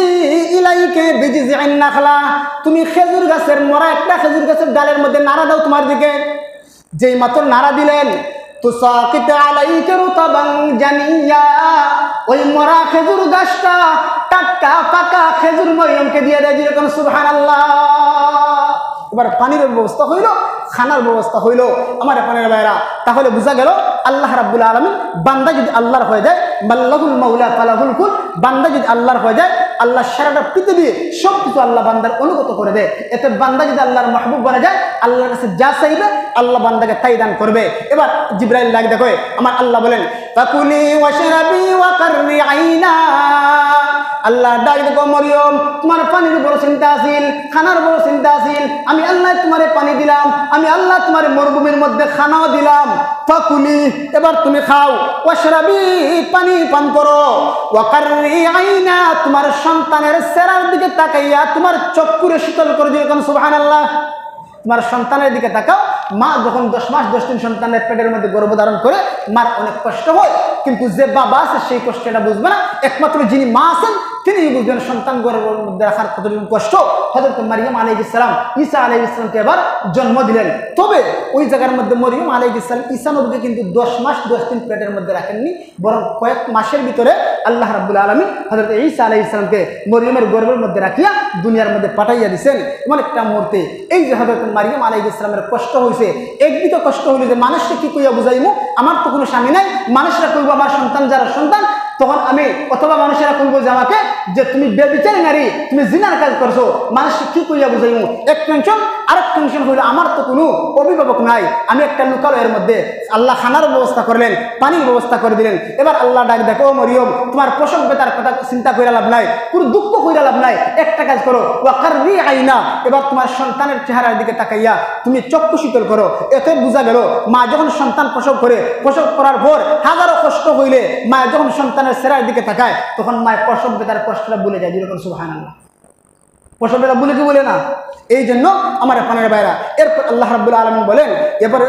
ইলাইকা বিজিযিন নাখলা, তুমি খেজুর গাছের মরা একটা খেজুর গাছের ডালের মধ্যে নাড়া দাও তোমার দিকে। যেই মাত্র নাড়া দিলেন, তুসাকিত আলাইকা রুতাবান জানিয়া, ওই মরা খেজুর গাছটা টাটকা পাকা খেজুর মারইয়ামকে দিয়ে দেয়। যেরকম সুবহানাল্লাহ। এবার পানির ব্যবস্থা হইল, খানার ব্যবস্থা হইল। আমার পানির ভাইরা, তাহলে বোঝা গেল আল্লাহ রাব্বুল আলামিন, বান্দা যদি আল্লাহর হয়ে যায়, মাল্লাহুল মাওলা ফালাহুল কুল, বান্দা যদি আল্লাহর হয়ে যায়, আল্লাহ সারাটা পৃথিবী সব কিছু আল্লাহ বান্দার অনুগত করে দেয়। এতে বান্দা যদি আল্লাহর মাহবুব বনে যায়, আল্লাহর কাছে যা চাইবে আল্লাহ বান্দাকে তাই দান করবে। এবার জিবরাইল ডাক দেখো, আমার আল্লাহ বলেন, ফাকুলি ওয়াশরাবি ওয়া কাররি আইনা। আল্লাহ ডাক দেখো, মারইয়াম তোমার পানির বড় চিন্তা আছিল, খানার বড় চিন্তা আছিল, আমি আল্লাহ তোমারে পানি দিলাম, আমি আল্লাহ তোমার মরুভূমির মধ্যে খানাও দিলাম। ফাকুলি, এবার তুমি খাও, ওয়াশরাবি পানি পান করো, ওয়া কাররি আইনা তোমার সন্তানের চেহারার দিকে তাকাইয়া তোমার চক্ষুরে শীতল করে। যেরকম সুবহানাল্লাহ, তোমার সন্তানের দিকে তাকাও। মা যখন 10 মাস 10 দিন সন্তানের পেটের মধ্যে গর্ভধারণ করে, মার অনেক কষ্ট হয়, কিন্তু যে বাবা আছে সেই কষ্টটা বুঝবে না, একমাত্র যিনি মা আছেন তিনি বুঝবেন সন্তান গর্ভের মধ্যে রাখার কতটুকু কষ্ট। হযরত মারইয়াম আলাইহিস সালাম ঈসা আলাইহিস সালামকে এবার জন্ম দিলেন। তবে ওই জায়গার মধ্যে মারইয়াম আলাইহিস সালাম ঈসা নবীকে কিন্তু 10 মাস 10 দিন পেটের মধ্যে রাখেননি, বরং কয়েক মাসের ভিতরে আল্লাহ রাব্বুল আলামিন হযরত ঈসা আলাইহিস সালামকে মারইয়ামের গর্ভের মধ্যে রাখিয়া দুনিয়ার মধ্যে পাঠাইয়া দিয়েছেন। এমন একটা মুহূর্তে এই যে হযরত মারইয়াম আলাইহিস সালামের কষ্ট হয়েছে, একদিকে কষ্ট হইল যে মানুষকে কি কইয়া বুঝাইমু, আমার তো কোনো স্বামী নাই, মানুষরা কইব আমার সন্তান যারা সন্তান, তখন আমি অথবা মানুষেরা কইব যে আমাকে যে তুমি বেবিচারী নারী, তুমি জিনার কাজ করছো, মানুষকে কি কইয়া বুঝাইমু। এক টেনশন, আরেক টেনশন হইল আমার তো কোনো অভিভাবক নাই, আমি একটা লুকালয়ের মধ্যে। আল্লাহ খানার ব্যবস্থা করলেন, পানির ব্যবস্থা করে দিলেন। এবার আল্লাহ ডাক দেখো, ও মারইয়াম তোমার প্রসব বেতার কথা চিন্তা কইরা লাভ নাই, কোনো দুঃখ কইরা লাভ নাই, একটা কাজ করো, ওয়া কাররি আইনা, এবার তোমার সন্তানের চেহারার দিকে তাকাইয়া তুমি চক্ষু শীতল করো। এতে বোঝা গেল মা যখন সন্তান প্রসব করে, প্রসব করার পর হাজারো কষ্ট হইলে মা যখন সন্তানের চেহারার দিকে তাকায়, তখন মায়ের প্রসব বেতার কষ্টটা ভুলে যায়। যেরকম সুবহানাল্লাহ, প্রসব বেতা ভুলে কি বলে না? এই জন্য আমার পানের ভাইরা, এরপর আল্লাহ রাব্বুল আলামিন বলেন, এরপর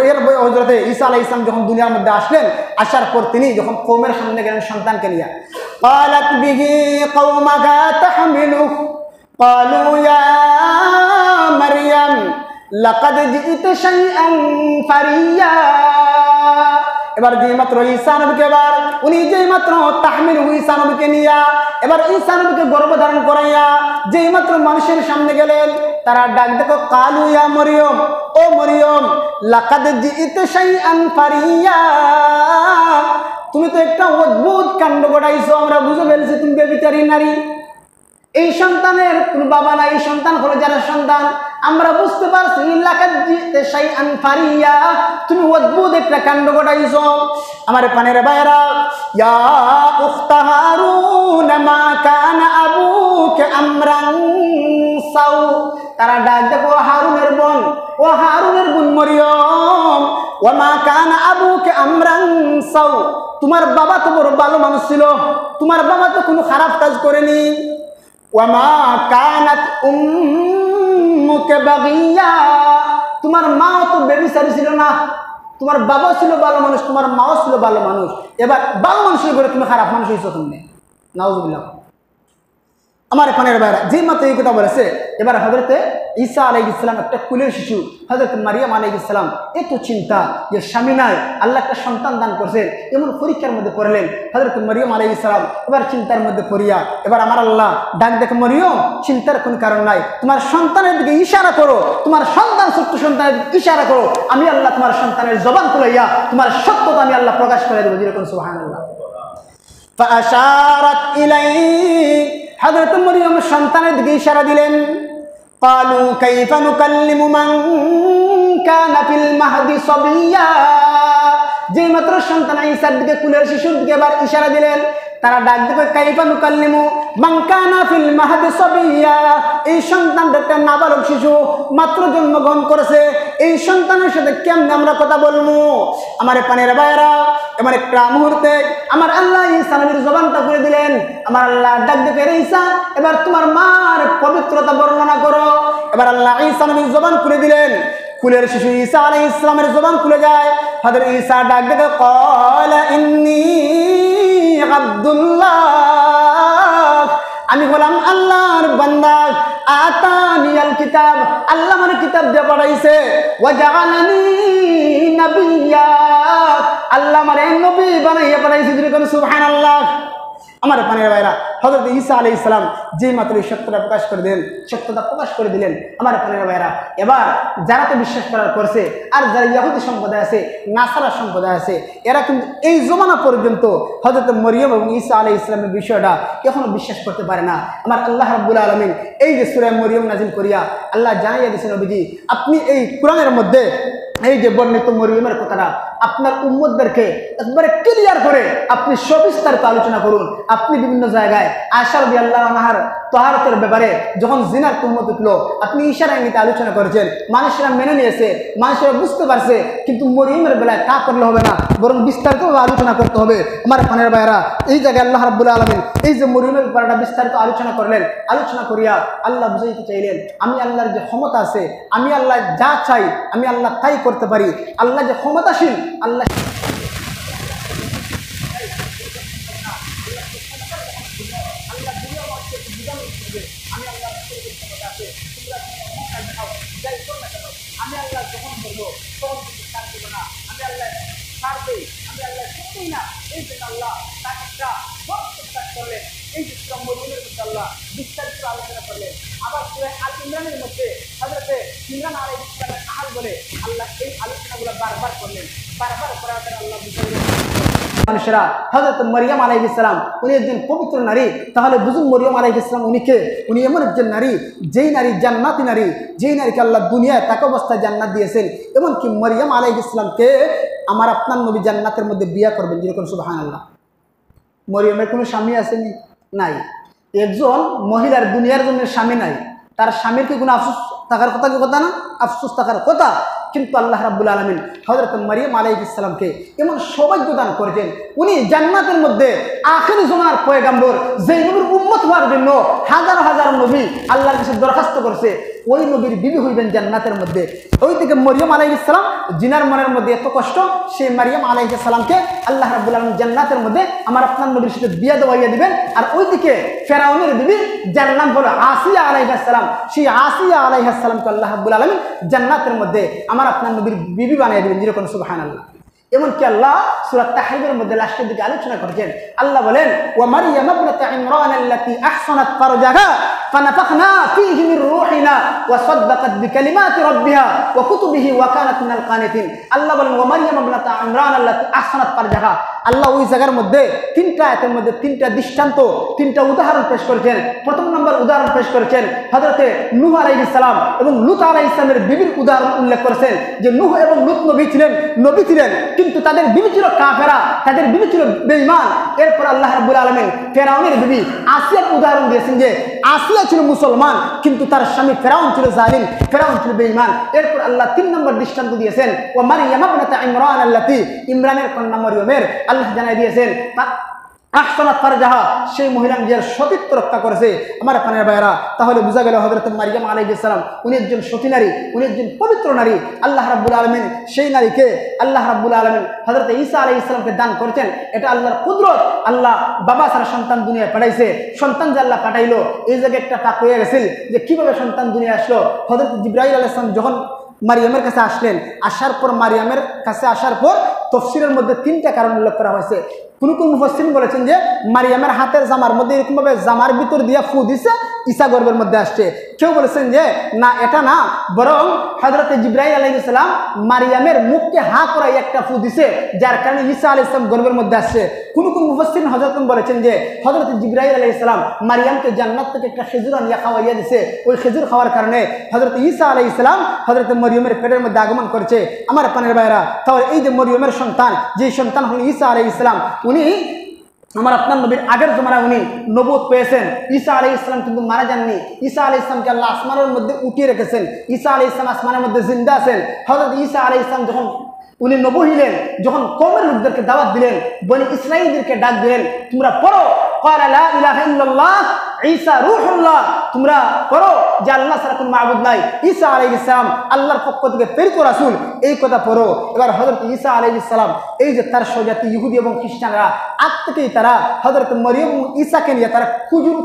হযরত ঈসা আলাইহিস সালাম যখন দুনিয়ার মধ্যে আসলেন, আসার পর তিনি যখন কওমের সামনে গেলেন সন্তানকে নিয়ে, ক্বালাত বিহি কওমাকা তাহমিলু ক্বালু ইয়া মারইয়াম লাকাদ জিইতা শাইআন ফারিয়া। এবার যেই মাত্র ঈসা নবীকে এবার উনি যেই মাত্র তাহমিল ঈসা নবীকে নিয়া এবার ঈসা নবীকে গর্ভধারণ করাইয়া যেই মাত্র মানুষের সামনে গেলেন, তারা ডাক দেখো কালু ইয়া মরিয়ম, ও মরিয়ম লাকাদ জিইতা শাইআন ফারিয়া, তুমি তো একটা অদ্ভুত কাণ্ড ঘটাইছো, আমরা বুঝে ফেলছি তুমি ব্যভিচারী নারী। এই সন্তানের কোনো বাবা নাই, এই সন্তান হলো যারা সন্তান, আমরা বুঝতে পারছি লাকাদ জিইতা শাইআন ফারিয়া, তুমি অদ্ভুত একটা কাণ্ড ঘটাইছো। আমার পানের ভাইরা, ইয়া উখতা হারুন মা কানা আবুকা আমরান সাউ, তারা ডাক দেখো হারুনের বোন, ও হারুনের বোন মরিয়ম, ওয়া মা কানা আবুকা আমরান সাউ, তোমার বাবা তো বড় ভালো মানুষ ছিল, তোমার বাবা তো কোনো খারাপ কাজ করেনি। ওয়া মা কানাত উম্মুকা বাগিয়া, তোমার মা তো ব্যভিচারী ছিল না, তোমার বাবা ছিল ভালো মানুষ, তোমার মাও ছিল ভালো মানুষ, এবার ভালো মানুষের করে তুমি খারাপ মানুষ হয়েছো তুমি, নাউজুবিল্লাহ। আমার এখানের বাইরে যে মাত্র এই কথা বলেছে, এবার হযরতে ঈসা আলাইহিস সালাম একটা কুলের শিশু, হযরত মারিয়াম আলাইহিস সালাম এত চিন্তা যে স্বামী নাই, আল্লাহ একটা সন্তান দান করছেন, এমন পরীক্ষার মধ্যে পড়লেন হযরত মারিয়াম আলাইহিস সালাম। এবার চিন্তার মধ্যে পড়িয়া এবার আমার আল্লাহ ডাক দেখো মরিয়ম, চিন্তার কোনো কারণ নাই, তোমার সন্তানের দিকে ইশারা করো, তোমার সন্তান ছোট্ট সন্তানের দিকে ইশারা করো, আমি আল্লাহ তোমার সন্তানের জবান খুলাইয়া তোমার সত্যতা আমি আল্লাহ প্রকাশ করে দেবো, যেরকম সুবহানাল্লাহ। ফাআশারাত ইলাইহি, হযরত মরিয়ম সন্তানের দিকে ইশারা দিলেন। ক্বালু কাইফা নুকাল্লিমু মান কানা ফিল মাহদি সাবিয়্যা, যে মাত্র সন্তান ঈসার দিকে কুলের শিশুর দিকে এবার ইশারা দিলেন, তারা ডাক দেবে কাইফা নুকাল্লিমু মান কানা ফিল মাহদি সাবিয়্যা, এই সন্তানটা একটা নাবালক শিশু মাত্র জন্মগ্রহণ করেছে, এই সন্তানের সাথে কেমনে আমরা কথা বলবো? আমার পানের ভাইরা, এবার একটা মুহূর্তে আমার আল্লাহ ঈসা নবীর জবানটা করে দিলেন। আমার আল্লাহ ডাক দেখে ঈসা, এবার তোমার মার পবিত্রতা বর্ণনা করো। এবার আল্লাহ ঈসা নবীর জবান খুলে দিলেন, কুলের শিশু ঈসা আলাইহিস সালামের জবান খুলে যায়। হযরত ঈসা ডাক দেখে ক্বালা ইন্নী আব্দুল্লাহ, আমি হলাম আল্লাহর বান্দা, আতানিয়াল কিতাব, আল্লাহ আমার কিতাব দিয়ে পাঠাইছে, ওয়া জাআলানি নাবিয়্যা, আল্লাহ আমার নবী বানাইয়া পাঠাইছে, যেরকম সুবহানাল্লাহ। আমার পানের ভাইরা, হযরত ঈসা আলাইহিস সালাম যে মাত্র সত্যতা প্রকাশ করে দিলেন, সত্যতা প্রকাশ করে দিলেন। আমার পানের ভাইরা, এবার যারা তো বিশ্বাস করার করছে, আর যারা ইহুদি সম্প্রদায় আছে, নাসারা সম্প্রদায় আছে, এরা কিন্তু এই জমানা পর্যন্ত হযরত মরিয়ম এবং ঈসা আলাইহিস সালামের বিষয়টা এখনো বিশ্বাস করতে পারে না। আমার আল্লাহ রাব্বুল আলামিন এই যে সূরা মরিয়ম নাজিল করিয়া আল্লাহ জানিয়ে দিয়েছেন, নবীজি আপনি এই কোরআনের মধ্যে এই যে বর্ণিত মরিয়মের কথাটা আপনার উম্মতদেরকে একবারে ক্লিয়ার করে আপনি সবিস্তারিত আলোচনা করুন। আপনি বিভিন্ন জায়গায় আয়েশা রাদিয়াল্লাহু আনহার তাহারতের ব্যাপারে যখন জিনার তুহমত উঠলো, আপনি ইশারা ইঙ্গিতে আলোচনা করেছেন, মানুষেরা মেনে নিয়েছে, মানুষেরা বুঝতে পারছে, কিন্তু মরিয়মের বেলায় তা করলে হবে না, বরং বিস্তারিতভাবে আলোচনা করতে হবে। আমার পানের ভাইয়েরা, এই জায়গায় আল্লাহ রাব্বুল আলামিন এই যে মরিয়মের ব্যাপারটা বিস্তারিত আলোচনা করলেন, আলোচনা করিয়া আল্লাহ বুঝাইতে চাইলেন আমি আল্লাহর যে ক্ষমতা আছে, আমি আল্লাহ যা চাই আমি আল্লাহ তাই করতে পারি, আল্লাহ যে ক্ষমতাশীল, আল্লাহ আমি আল্লাহ যখন বলবো তখন কিন্তু তার দেবো না, আমি আল্লাহ ছাড়বে, আমি আল্লাহ শুনবেই না। এই জন্য আল্লাহ তার একটা প্রকাশ করলেন, এই যে সূরা মরিয়মের মধ্যে আল্লাহ বিস্তারিত আলোচনা করলেন। আবার সূরা আল ইমরানের মধ্যে হযরত ইমরান আলাইহিস সালামের আহাল বলে আল্লাহ এই আলোচনাগুলো বারবার করলেন, বারবার করার পর আল্লাহ বুঝাইলেন মানুষেরা হযরত মরিয়ম আলাইহিস সালাম উনি একজন পবিত্র নারী, তাহলে বুঝুন মরিয়ম আলাইহিস সালাম উনি কে? উনি এমন একজন নারী, যেই নারী জান্নাতি নারী, যেই নারীকে আল্লাহ দুনিয়ায় তাকে অবস্থায় জান্নাত দিয়েছেন। এমনকি মরিয়ম আলাইহিস সালামকে আমার আপনার নবী জান্নাতের মধ্যে বিয়ে করবেন, যেরকম সুবহানাল্লাহ। মরিয়মের কোনো স্বামী আসেনি? নাই। একজন মহিলার দুনিয়ার জন্য স্বামী নাই, তার স্বামীর কি কোনো আফসোস থাকার কথা? কি কথা না? আফসোস থাকার কথা। কিন্তু আল্লাহ রাব্বুল আলামিন হযরত মরিয়ম আলাইহিস সালামকে এমন সৌভাগ্য দান করেছেন, উনি জান্নাতের মধ্যে আখির জমানার পয়গম্বর, যেই নবীর উম্মত হওয়ার জন্য হাজার হাজার নবী আল্লাহর কাছে দরখাস্ত করছে, ওই নবীর বিবি হইবেন জান্নাতের মধ্যে। ওইদিকে মরিয়ম আলাইহিস সালাম জিনার মনের মধ্যে এত কষ্ট, সেই মরিয়ম আলাইহিস সালামকে আল্লাহ রাব্বুল আলামিন জান্নাতের মধ্যে আমার আপনার নবীর সাথে বিয়ে দেওয়াইয়া দিবেন। আর ওইদিকে ফেরাউনের বিবি, যার নাম হলো আসিয়া আলাইহিস সালাম, সেই আসিয়া আলাইহিস সালামকে আল্লাহ রাব্বুল আলামিন জান্নাতের মধ্যে আমার আপনার নবীর বিবি বানিয়ে দিবেন, যেরকম সুবহানাল্লাহ। এমনকি আল্লাহ সূরা তাহরিমের মধ্যে লাস্টের দিকে আলোচনা করেছেন। আল্লাহ বলেন, ওয়া মারইয়াম ইবনাতা ইমরান আল্লাতী আহসানাত ফারজাহা ফানাফাখনা ফীহি মির রূহিনা ওয়া সাদ্দাকাত বিকালিমাতি রাব্বিহা ওয়া কুতুবিহি ওয়া কানাত মিনাল কানিতিন। আল্লাহ বলেন, ওয়া মারইয়াম ইবনাতা ইমরান আল্লাতী আহসানাত ফারজাহা। আল্লাহ ওই জায়গার মধ্যে তিনটা আয়াতের মধ্যে তিনটা দৃষ্টান্ত, তিনটা উদাহরণ পেশ করেছেন। প্রথম নম্বর উদাহরণ পেশ করেছেন হযরতে নূহ আলাইহিস সালাম এবং লূত আলাইহিস সালামের বিবির উদাহরণ উল্লেখ করেছেন যে নূহ এবং লূত নবী ছিলেন, কিন্তু তাদের বিবি ছিল কাফেরা, তাদের বিবি ছিল বেঈমান। এরপর আল্লাহ রাব্বুল আলামিন ফেরাউনের বিবি আসিয়ার উদাহরণ দিয়েছেন যে আসিয়া ছিল মুসলমান, কিন্তু তার স্বামী ফেরাউন ছিল জালিম, ফেরাউন ছিল বেঈমান। এরপর আল্লাহ তিন নম্বর দৃষ্টান্ত দিয়েছেন, ওয়া মারইয়াম ইবনাতা ইমরান আল্লাতী, ইমরানের কন্যা মরিয়মের আল্লাহ জানাই দিয়েছেন আহসানাত ফারজাহা, সেই মহিলা নিজের সতীত্ব রক্ষা করেছে। আমার প্রাণের ভাইয়েরা, তাহলে বোঝা গেল হযরত মারইয়াম আলাইহিস সালাম উনি একজন সতী নারী, উনি একজন পবিত্র নারী। আল্লাহ রাব্বুল আলামিন সেই নারীকে আল্লাহ রাব্বুল আলামিন হযরত ঈসা আলাইহিস সালামকে দান করেছেন। এটা আল্লাহর কুদরত। আল্লাহ বাবা ছাড়া সন্তান দুনিয়ায় পাঠাইছে। সন্তান যে আল্লাহ পাঠাইলো, এই জায়গায় একটা পাক হয়ে গেছিল যে কিভাবে সন্তান দুনিয়ায় আসলো। হযরত জিবরাইল আলাইহিস সালাম যখন মারিয়ামের কাছে আসলেন, আসার পর মারিয়ামের কাছে আসার পর তাফসীরের মধ্যে তিনটা কারণ উল্লেখ করা হয়েছে। কোন মুফাসসির বলেছেন যে মারিয়ামের হাতের জামার মধ্যে এরকমভাবে জামার ভিতর দিয়া ফু দিছে, ঈসা গর্ভের মধ্যে আসছে। কেউ বলেছেন যে না, এটা না, বরং হযরত জিবরাইল আলাইহিস সালাম মারিয়ামের মুখকে হা করাই একটা ফু দিছে, যার কারণে ঈসা আলাইহিস সালাম গর্ভের মধ্যে আসছে। কোন মুফাসসির হযরত বলেছেন যে হযরত জিবরাইল আলাইহিস সালাম মারিয়ামকে জান্নাত থেকে একটা খেজুর আনিয়া খাওয়াইয়া দিছে, ওই খেজুর খাওয়ার কারণে হযরত ঈসা আলাইহিস সালাম হযরত মরিয়মের পেটের মধ্যে আগমন করেছে। আমার প্রাণের ভাইরা, তাহলে এই যে মরিয়মের সন্তান, যে সন্তান হল ঈসা আলাইহিস সালাম, উনি আমার আপনার নবীর আগের জমানায় উনি নবুয়ত পেয়েছেন। ঈসা আলাইহিস সালাম কিন্তু মারা যাননি। ঈসা আলাইহিস সালামকে আল্লাহ আসমানের মধ্যে উঠিয়ে রেখেছেন। ঈসা আলাইহিস সালাম আসমানের মধ্যে জিন্দা আছেন। হযরত ঈসা আলাইহিস সালাম যখন উনি নবী হইলেন, যখন কওমের লোকদেরকে দাওয়াত দিলেন, বনি ইসরাঈলদেরকে ডাক দিলেন, তোমরা পড়ো ক্বালা লা ইলাহা ইল্লাল্লাহ ঈসা রূহুল্লাহ, তোমরা পড়ো যে আল্লাহ ছাড়া কোনো মাবুদ নাই, ঈসা আলাইহিস সালাম আল্লাহর পক্ষ থেকে প্রেরিত রাসূল, এই কথা পড়ো। এবার হযরত ঈসা আলাইহিস সালাম, এই যে তার স্বজাতি ইহুদি এবং খ্রিস্টানরা আগ থেকেই তারা হযরত মরিয়ম এবং ঈসাকে নিয়ে তারা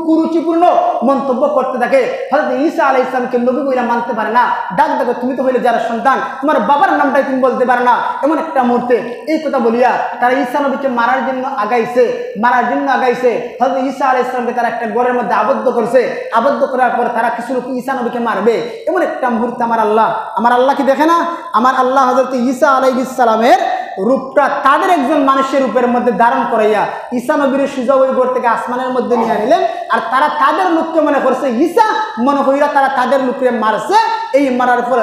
কুরুচিপূর্ণ মন্তব্য করতে থাকে। হযরত ঈসা আলাইহিস সালামকে নবী বলে মানতে পারে না, ডাক দেখো তুমি তো হইলে যারা সন্তান, তোমার বাবার নামটাই তুমি বলতে পারো না। এমন একটা মুহূর্তে এই কথা বলিয়া তারা ঈসা নবীকে মারার জন্য আগাইছে। হযরত ঈসা আলাইহিস সালামকে তারা একটা ঘরের মধ্যে আবদ্ধ করছে। আবদ্ধ করার পর তারা কিছু লোক ঈসা নবীকে মারবে। এমন একটা মুহূর্তে আমার আল্লাহ কি দেখে না? আমার আল্লাহ হযরত ঈসা আলাইহিস সালামের রূপটা তাদের একজন মানুষের রূপের মধ্যে ধারণ করাইয়া ঈসা নবীর সুজা ওই ঘর থেকে আসমানের মধ্যে নিয়ে নিলেন। আর তারা তাদের লোককে মনে করছে ঈসা, মনে হইরা তারা তাদের লোককে মারছে। এই মারার পর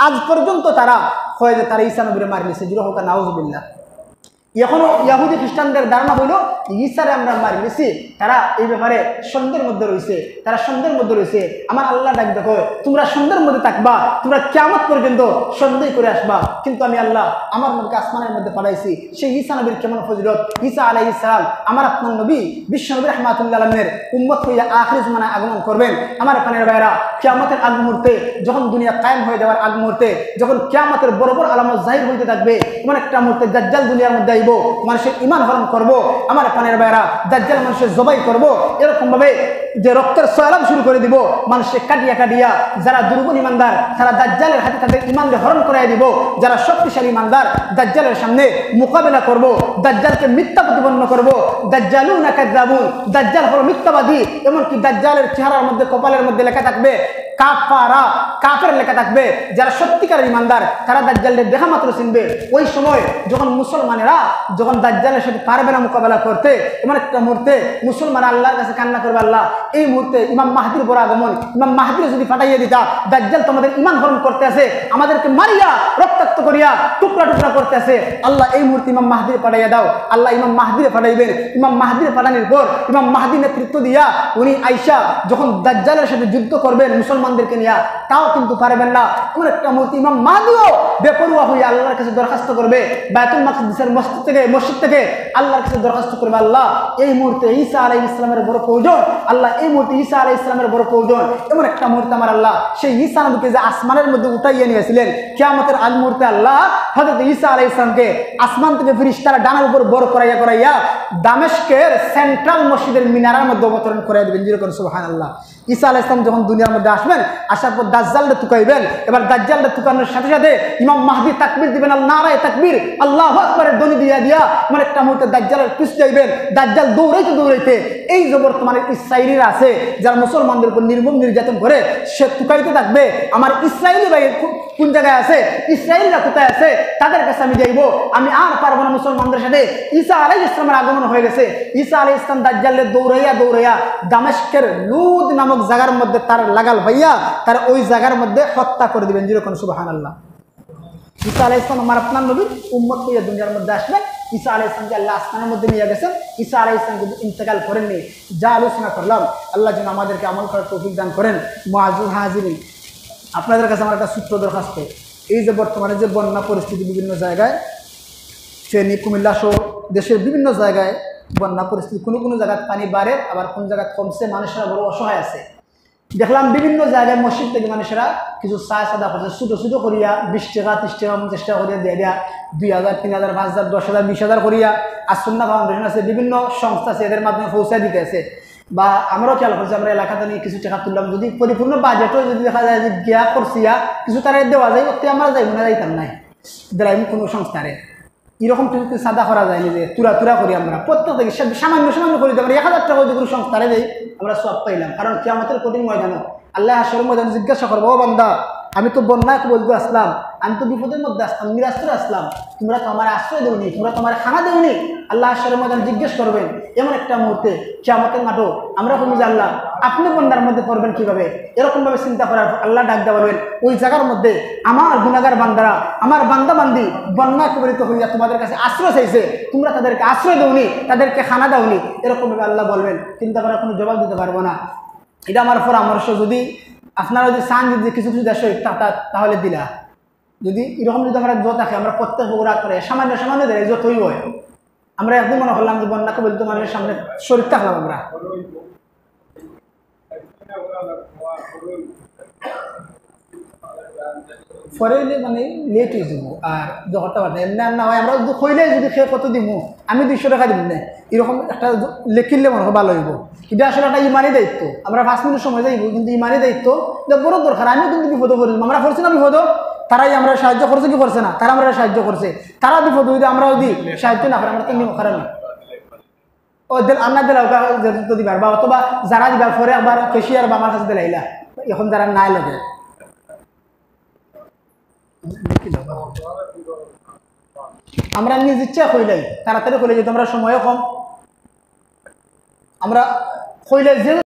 আজ পর্যন্ত তারা হয় যে তারা ঈসা নবীরে মারি নিছে। জুড়ে হোক নাউযুবিল্লাহ। এখনো ইহুদি খ্রিস্টানদের ধারণা হইল ঈসারে আমরা মারি নিছি। তারা এই ব্যাপারে সন্দেহের মধ্যে রয়েছে। আমার আল্লাহ ডাক দেখো, তোমরা সন্দেহের মধ্যে থাকবা, তোমরা কিয়ামত পর্যন্ত সন্দেহ করে আসবা, কিন্তু আমি আল্লাহ আমার নবীকে আসমানের মধ্যে পাঠাইছি। সেই ঈসা নবীর কেমন ফজিলত! ঈসা আলাইহিস সালাম আমার আপনার নবী, বিশ্ব নবী রাহমাতুল্লাহ আলাইহির উম্মত হইয়া আখির জামানায় আগমন করবেন। আমার প্রাণের ভাইরা, কিয়ামতের আগ মুহূর্তে, যখন দুনিয়া কায়েম হয়ে যাওয়ার আগ মুহূর্তে, যখন কিয়ামতের বড় বড় আলামত জাহির হইতে থাকবে, এমন একটা মুহূর্তে দাজ্জাল দুনিয়ার মধ্যে আইব, মানুষের ঈমান হরণ করব। আমার প্রাণের ভাইরা, দাজ্জাল মানুষের জবাই করব, এরকম ভাবে যে রক্তের সয়লাব শুরু করে দিব, মানুষের কাটিয়া যারা দুর্বল ইমানদার তারা দাজ্জালের হাতে তাদের ঈমানকে হরণ করাই দিব। যারা শক্তিশালী ইমানদার দাজ্জালের সামনে মোকাবেলা করব, দাজ্জালকে মিথ্যা প্রতিপন্ন করব। দাজ্জালুনা কাযাবুন, দাজ্জাল হলো মিথ্যাবাদী। এমনকি দাজ্জালের চেহারার মধ্যে, কপালের মধ্যে লেখা থাকবে কাফারা, কাফের লেখা থাকবে। যারা সত্যিকারের ইমানদার তারা দাজ্জালের দেখা মাত্র চিনবে। ওই সময় যখন মুসলমানেরা যখন দাজ্জালের সাথে পারবে না মোকাবেলা করতে, এমন একটা মুহূর্তে মুসলমান আল্লাহর কাছে কান্না করবে, আল্লাহ এই মুহূর্তে ইমাম মাহদির বড় আগমন, ইমাম মাহদির যদি ফাটাইয়া দিতা, দাজ্জাল তোমাদের ঈমান হরণ করতে আছে, আমাদেরকে মারিয়া রক্তাক্ত করিয়া টুকরা টুকরা করতে আছে, আল্লাহ এই মুহূর্তে ইমাম মাহদির পাঠাইয়া দাও। আল্লাহ ইমাম মাহদির পাঠাইবেন। ইমাম মাহদির পাঠানোর পর ইমাম মাহদি নেতৃত্ব দিয়া উনি আইসা যখন দাজ্জালের সাথে যুদ্ধ করবেন মুসলমানদেরকে নিয়ে, তাও কিন্তু পারবেন না। এমন একটা মুহূর্তে ইমাম মাহদিও বেপরোয়া হইয়া আল্লাহর কাছে দরখাস্ত করবে, বায়তুল মাকদিসের মসজিদ থেকে আল্লাহর কাছে দরখাস্ত করবে, আল্লাহ এই মুহূর্তে ঈসা আলাইহিস সালামের বড় প্রয়োজন, আল্লাহ এই মুহূর্তে ঈসা আলাইহিস সালামের বড় প্রয়োজন। এমন একটা মুহূর্তে আমার আল্লাহ সেই ঈসা নবীকে যে আসমানের মধ্যে উঠাইয়া নিয়েছিলেন, কিয়ামতের আগ মুহূর্তে আল্লাহ হযরত ঈসা আলাইহিস সালামকে আসমান থেকে ফেরেশতারা ডানার উপর বড় করাইয়া দামেস্কের সেন্ট্রাল মসজিদের মিনারের মধ্যে অবতরণ করাইয়া দেবেন। যেরকম সুবহানাল্লাহ। ঈসা আলাইহিস সালাম যখন দুনিয়ার মধ্যে আসবেন, আসার পর দাজ্জালকে তুকাইবেন। এবার দাজ্জালকে তুকানোর সাথে সাথে ইমাম মাহদি তাকবীর দিবেন, নারায়ে তাকবীর, আল্লাহু আকবারের ধ্বনি দিয়া মানে একটা মুহূর্তে দাজ্জালের পিছ যাইবেন। দাজ্জাল দৌড়াইতে এই যে বর্তমানে ইসরায়েলিরা আছে যারা মুসলমানদের উপর নির্মম নির্যাতন করে, সে তুকাইতে থাকবে আমার ইসরায়েলি ভাই কোন জায়গায় আছে, ইসরায়েলরা কোথায় আছে, তাদের কাছে আমি যাইব, আমি আর পারবো না মুসলমানদের সাথে। ঈসা আলাইহিস সালামের আগমন হয়ে গেছে। ঈসা আলাইহিস সালাম দাজ্জালে দৌড়াইয়া দামেস্কের লুদ নামক জায়গার মধ্যে তার লাগাল ভাইয়া তার ওই জায়গার মধ্যে হত্যা করে দিবেন। যেরকম সুবহানাল্লাহ। ঈসা আলাইহিস সালাম আমার আপনার নবী উম্মত হইয়া দুনিয়ার মধ্যে আসবেন। ঈসা আলাইহিস সালামকে আল্লাহ আসমানের মধ্যে নিয়ে গেছেন। ঈসা আলাইহিস সালাম কিন্তু ইন্তেকাল করেননি। যা আলোচনা করলাম আল্লাহ যেন আমাদেরকে আমল করার তৌফিক দান করেন। মুআজ্জিজ হাজিরিন, আপনাদের কাছে আমার একটা সূত্র দরখাস্ত। এই যে বর্তমানে যে বন্যা পরিস্থিতি বিভিন্ন জায়গায়, ফেনী, কুমিল্লা সহ দেশের বিভিন্ন জায়গায় বন্যা পরিস্থিতি, কোনো জায়গায় পানি বাড়ে, আবার কোন জায়গায় কমছে, মানুষেরা বড় অসহায় আছে। দেখলাম বিভিন্ন জায়গায় মসজিদ থেকে মানুষেরা কিছু চাঁদা করছে, ছোটো করিয়া 20 টাকা 30 টাকা 50 টাকা করিয়া দিয়ে দেয়া 2000 3000 5000 10,000 20,000 করিয়া। আর সুন্নাহ ফাউন্ডেশন আছে, বিভিন্ন সংস্থা আছে, এদের মাধ্যমে পৌঁছায় দিতে আছে। বা আমরাও খেয়াল করছি, আমরা এলাকাতে নিয়ে কিছু টাকা তুললাম, যদি পরিপূর্ণ বাজেটও যদি দেখা যায় যে গিয়া করছি কিছু তারা দেওয়া যায়, ওতে আমরা যাই মনে যাইতাম নাই দেয় কোনো সংস্থারে। এরকম কিছু সাদা করা যায় না যে তুরা করি আমরা প্রত্যেক থেকে সামান্য করি, আমরা 1000 টাকা যদি কোনো সংস্থারে দেই আমরা সব পাইলাম। কারণ কিয়ামতের কঠিন ময়দানও আল্লাহ হাশরের ময়দানে জিজ্ঞাসা করবো, ও বান্দা আমি তো বন্যায় বলতে আসলাম, আমি তো বিপদের মধ্যে আসলাম, নিরাশ্রয় আসলাম, তোমরা তো আমার আশ্রয় দেওনি, তোমরা তো আমার খানা দেওনি। আল্লাহ হাশরের ময়দানে জিজ্ঞেস করবেন এমন একটা মুহূর্তে কিয়ামতের মাঠও আমরা বলবো যে আল্লাহ আপনি বন্যার মধ্যে পড়বেন কিভাবে। এরকমভাবে চিন্তা করার আল্লাহ ডাক দেওয়া বলবেন, ওই জায়গার মধ্যে আমার গুনাহগার বান্দারা, আমার বান্দা বান্দি বন্যা কবলিত হইয়া তোমাদের কাছে আশ্রয় চাইছে, তোমরা তাদেরকে আশ্রয় দেওনি, তাদেরকে খানা দাওনি। এরকমভাবে আল্লাহ বলবেন, চিন্তা করার কোনো জবাব দিতে পারবো না। এটা আমার পরামর্শ, যদি আপনারা যদি চান যদি কিছু দেশ তাহলে দিলা, যদি এরকম যদি আমরা যত থাকে আমরা প্রত্যেক রাত করে সামান্য দেয় যতই হয়, আমরা একদম মনে করলাম যে বন্যা কবলিত মানুষের সামনে শরীর থাকলাম আমরা। পরে মানে লেট হয়ে যাবো আর জগৎটা পাঠাই এমনি না হয়। আমরা যদি খইলে যদি খেয়ে কত দিব, আমি 200 টাকা দিব না, এরকম একটা লেখিলে মনে হয় ভালো হইব। এটা আসলে একটা ইমানি দায়িত্ব। আমরা 5 মিনিট সময় যাইব, কিন্তু ইমানি দায়িত্ব বড় দরকার। আমিও কিন্তু বিপদ করিলাম, আমরা করছি না বিপদ, তারাই আমরা সাহায্য করছে কি করছে না, তারা আমরা সাহায্য করছে। তারা বিপদ হইলে আমরা যদি সাহায্য না করি আমরা তো নিয়ম খারাপ না। ও আন্না দিলাম দিবার বা অথবা যারা দিবার পরে আবার কেশিয়ার বা আমার কাছে দিলাইলা, এখন যারা নাই লাগে আমরা নিজ ইচ্ছা কইলাই তাড়াতাড়ি কইলে যেহেতু আমরা সময় কম, আমরা কইলে যে